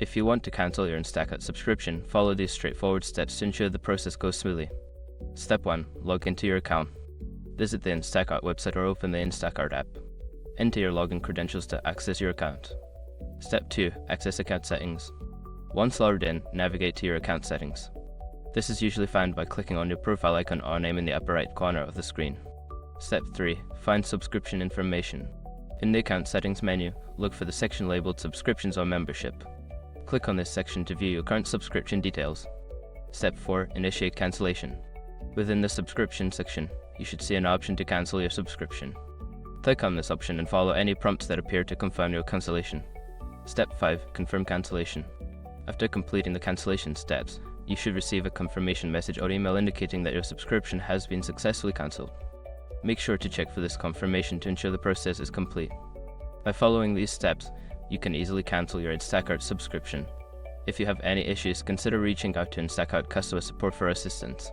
If you want to cancel your Instacart subscription, follow these straightforward steps to ensure the process goes smoothly. Step 1. Log into your account. Visit the Instacart website or open the Instacart app. Enter your login credentials to access your account. Step 2. Access account settings. Once logged in, navigate to your account settings. This is usually found by clicking on your profile icon or name in the upper right corner of the screen. Step 3. Find subscription information. In the account settings menu, look for the section labeled Subscriptions or Membership. Click on this section to view your current subscription details. Step 4. Initiate cancellation. Within the subscription section, you should see an option to cancel your subscription. Click on this option and follow any prompts that appear to confirm your cancellation. Step 5. Confirm cancellation. After completing the cancellation steps, you should receive a confirmation message or email indicating that your subscription has been successfully cancelled. Make sure to check for this confirmation to ensure the process is complete. By following these steps, you can easily cancel your Instacart subscription. If you have any issues, consider reaching out to Instacart customer support for assistance.